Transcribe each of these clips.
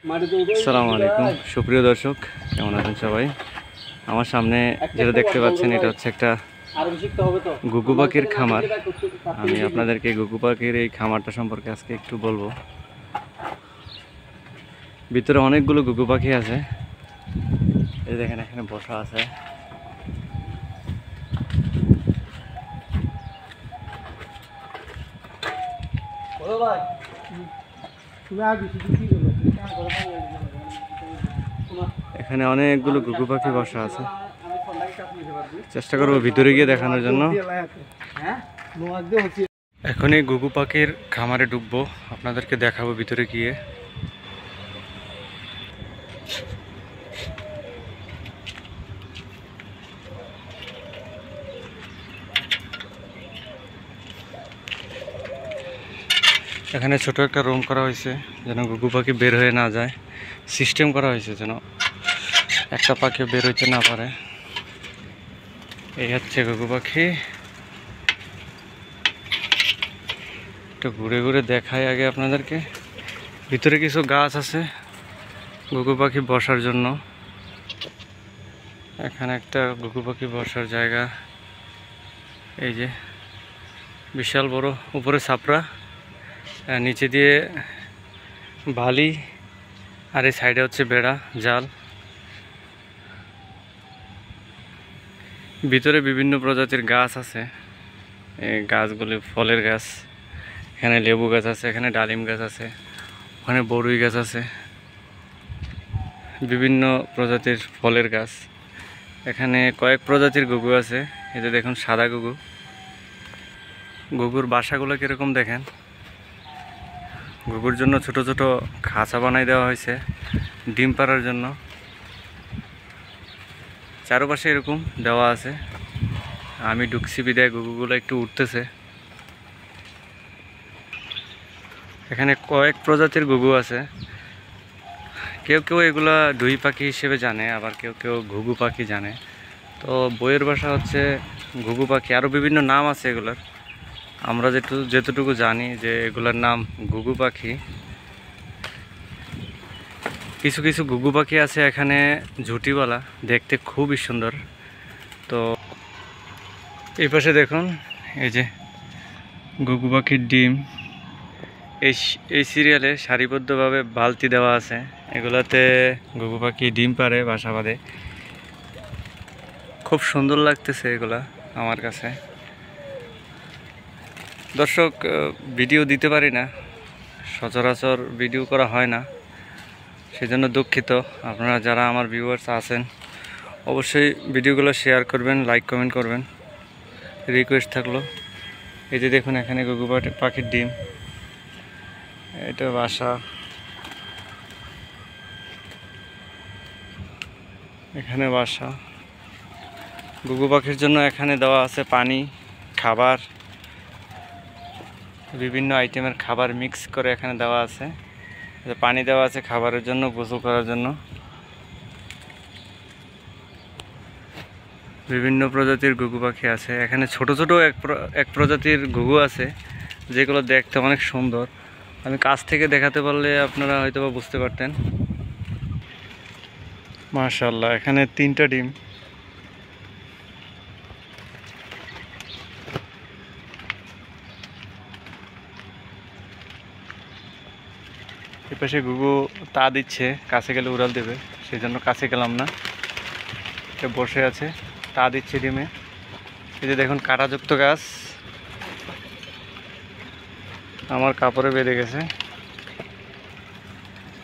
আসসালামু আলাইকুম সুপ্রিয় দর্শক, কেমন আছেন সবাই? আমার সামনে যেটা দেখতে পাচ্ছেন এটা হচ্ছে একটা ঘুঘু পাখির খামার। আমি আপনাদেরকে ঘুঘু পাখির এই খামারটা সম্পর্কে আজকে একটু বলবো। ভিতরে অনেকগুলো ঘুঘু পাখি আছে, এই দেখেন এখানে বসা আছে। এখানে অনেকগুলো ঘুঘু পাখি বসা আছে। চেষ্টা করবো ভিতরে গিয়ে দেখানোর জন্য। এখনই ঘুঘু পাখির খামারে ঢুকবো, আপনাদেরকে দেখাবো ভিতরে গিয়ে। এখানে ছোট একটা রুম করা হয়েছে যেন ঘুঘু পাখি বের হয়ে না যায়। সিস্টেম করা হয়েছে যেন একটা পাখি বের হইতে না পারে। এই হচ্ছে ঘুঘু পাখি। একটু ঘুরে ঘুরে দেখাই আগে আপনাদেরকে। ভিতরে কিছু গাছ আছে ঘুঘু পাখি বসার জন্য। এখানে একটা ঘুঘু পাখি বসার জায়গা, এই যে বিশাল বড়। উপরে ছাপড়া, নিচে দিয়ে বালি, আর এই সাইডে হচ্ছে বেড়া জাল। ভিতরে বিভিন্ন প্রজাতির গাছ আছে। এই গাছগুলি ফলের গাছ। এখানে লেবু গাছ আছে, এখানে ডালিম গাছ আছে, ওখানে বড়ুই গাছ আছে, বিভিন্ন প্রজাতির ফলের গাছ। এখানে কয়েক প্রজাতির ঘুঘু আছে। এই যে দেখুন সাদা ঘুঘু। ঘুঘুর বাসাগুলো কীরকম দেখেন। ঘুঘুর জন্য ছোট ছোট খাঁচা বানাই দেওয়া হয়েছে ডিম পাড়ার জন্য। চারপাশে এরকম দেওয়া আছে। আমি ঢুকছি বিদায় ঘুঘুগুলো একটু উঠতেছে। এখানে কয়েক প্রজাতির ঘুঘু আছে। কেউ কেউ এগুলা দুই পাখি হিসেবে জানে, আবার কেউ কেউ ঘুঘু পাখি জানে। তো বইয়ের ভাষা হচ্ছে ঘুঘু পাখি, আরও বিভিন্ন নাম আছে এগুলার। আমরা যেতটুকু জানি যে এগুলার নাম ঘুঘু পাখি। কিছু কিছু ঘুঘু পাখি আছে এখানে ঝুঁটিওয়ালা, দেখতে খুবই সুন্দর। তো এই পাশে দেখুন, এই যে ঘুঘু পাখির ডিম। এই সিরিয়ালে সারিবদ্ধভাবে বালতি দেওয়া আছে, এগুলাতে ঘুঘু পাখি ডিম পাড়ে, বাসা বাঁধে। খুব সুন্দর লাগতেছে এগুলা আমার কাছে। দর্শক, ভিডিও দিতে পারি না, সচরাচর ভিডিও করা হয় না, সেজন্য দুঃখিত। আপনারা যারা আমার ভিউয়ার্স আছেন অবশ্যই ভিডিওগুলো শেয়ার করবেন, লাইক কমেন্ট করবেন, রিকোয়েস্ট থাকলো। এই যে দেখুন এখানে ঘুঘু পাখির ডিম, এটা বাসা। এখানে বাসা। ঘুঘু পাখির জন্য এখানে দেওয়া আছে পানি, খাবার, বিভিন্ন আইটেমের খাবার মিক্স করে এখানে দেওয়া আছে। পানি দেওয়া আছে খাবারের জন্য, গোসল করার জন্য। বিভিন্ন প্রজাতির ঘুঘু পাখি আছে এখানে। ছোট ছোট এক প্রজাতির ঘুঘু আছে যেগুলো দেখতে অনেক সুন্দর। আমি কাছ থেকে দেখাতে পারলে আপনারা হয়তো বা বুঝতে পারতেন। মাশাআল্লাহ, এখানে 3টা ডিম। এপাশে ঘুঘু তা দিচ্ছে, কাছে গেলে উড়াল দেবে, সেই জন্য কাছে গেলাম না। বসে আছে, তা দিচ্ছে ডিমে। এই যে দেখুন কাঁটাযুক্ত গাছ, আমার কাপড়ে বেঁধে গেছে।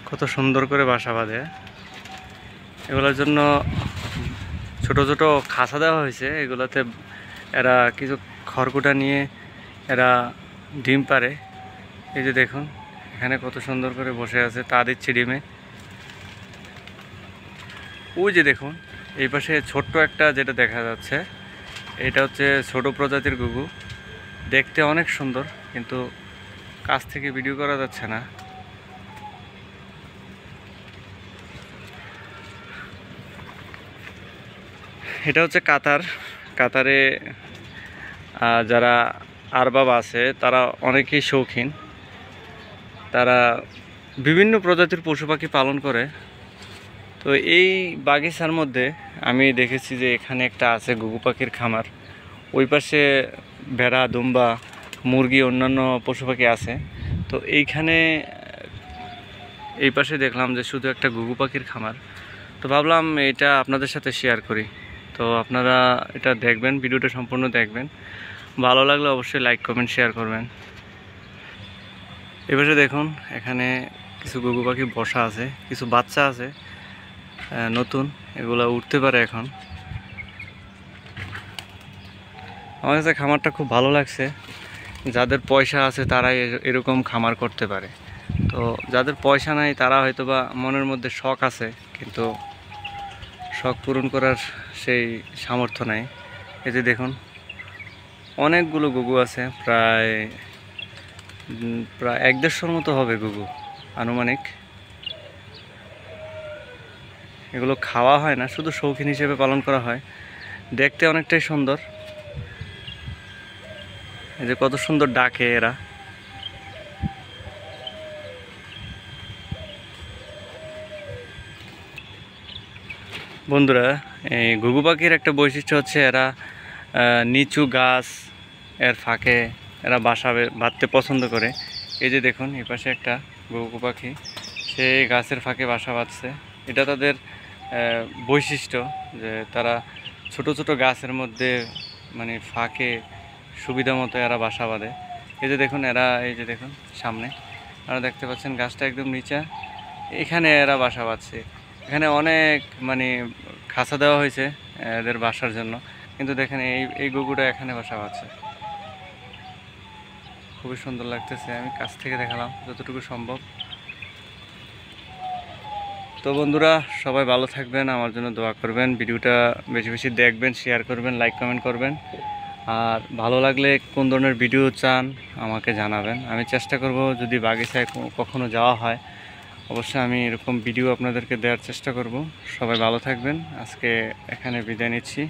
কত সুন্দর করে বাসা বাঁধে। এগুলোর জন্য ছোট ছোট খাঁচা দেওয়া হয়েছে, এগুলোতে এরা কিছু খড়কুটা নিয়ে এরা ডিম পাড়ে। এই যে দেখুন এখানে কত সুন্দর করে বসে আছে, তা দিচ্ছে ডিমে। ওই যে দেখুন এই পাশে ছোট্ট একটা যেটা দেখা যাচ্ছে, এটা হচ্ছে ছোট প্রজাতির ঘুঘু। দেখতে অনেক সুন্দর, কিন্তু কাছ থেকে ভিডিও করা যাচ্ছে না। এটা হচ্ছে কাতার। কাতারে যারা আরবাব আছে তারা অনেকেই শৌখিন। তারা বিভিন্ন প্রজাতির পশু পাখি পালন করে। তো এই বাগিচার মধ্যে আমি দেখেছি যে এখানে একটা আছে ঘুঘু পাখির খামার, ওই পাশে ভেড়া, দুম্বা, মুরগি, অন্যান্য পশু পাখি আছে। তো এইখানে এই পাশে দেখলাম যে শুধু একটা ঘুঘু পাখির খামার। তো ভাবলাম এটা আপনাদের সাথে শেয়ার করি। তো আপনারা এটা দেখবেন, ভিডিওটা সম্পূর্ণ দেখবেন, ভালো লাগলে অবশ্যই লাইক কমেন্ট শেয়ার করবেন। এবারে দেখুন এখানে কিছু ঘুঘু পাখি বসা আছে, কিছু বাচ্চা আছে নতুন, এগুলা উঠতে পারে এখন। আমার কাছে খামারটা খুব ভালো লাগছে। যাদের পয়সা আছে তারাই এরকম খামার করতে পারে। তো যাদের পয়সা নাই তারা হয়তো বা মনের মধ্যে শখ আছে, কিন্তু শখ পূরণ করার সেই সামর্থ্য নাই। এই যে দেখুন অনেকগুলো ঘুঘু আছে, প্রায় 1-150 মতো হবে ঘুঘু আনুমানিক। এগুলো খাওয়া হয় না, শুধু শৌখিন হিসেবে পালন করা হয়। দেখতে অনেকটাই সুন্দর। এই যে কত সুন্দর ডাকে এরা। বন্ধুরা, এই ঘুঘু পাখির একটা বৈশিষ্ট্য হচ্ছে এরা নিচু গাছ এর ফাঁকে এরা বাসা বাঁধতে পছন্দ করে। এই যে দেখুন এই পাশে একটা ঘুঘু পাখি, সে গাছের ফাঁকে বাসা বাঁধছে। এটা তাদের বৈশিষ্ট্য যে তারা ছোট ছোট গাছের মধ্যে মানে ফাঁকে সুবিধা মতো এরা বাসা বাঁধে। এই যে দেখুন এরা, এই যে দেখুন সামনে আপনারা দেখতে পাচ্ছেন গাছটা একদম নিচে, এখানে এরা বাসা বাঁধছে। এখানে অনেক মানে খাঁচা দেওয়া হয়েছে এদের বাসার জন্য, কিন্তু দেখেন এই ঘুঘুটা এখানে বাসা বাঁধছে। খুবই সুন্দর লাগতেছে, আমি কাছ থেকে দেখালাম যতটুকু সম্ভব। তো বন্ধুরা, সবাই ভালো থাকবেন, আমার জন্য দোয়া করবেন, ভিডিওটা বেশি বেশি দেখবেন, শেয়ার করবেন, লাইক কমেন্ট করবেন। আর ভালো লাগলে কোন ধরনের ভিডিও চান আমাকে জানাবেন। আমি চেষ্টা করব যদি বাগিচায় কখনো যাওয়া হয় অবশ্যই আমি এরকম ভিডিও আপনাদেরকে দেওয়ার চেষ্টা করব। সবাই ভালো থাকবেন, আজকে এখানে বিদায় নিচ্ছি।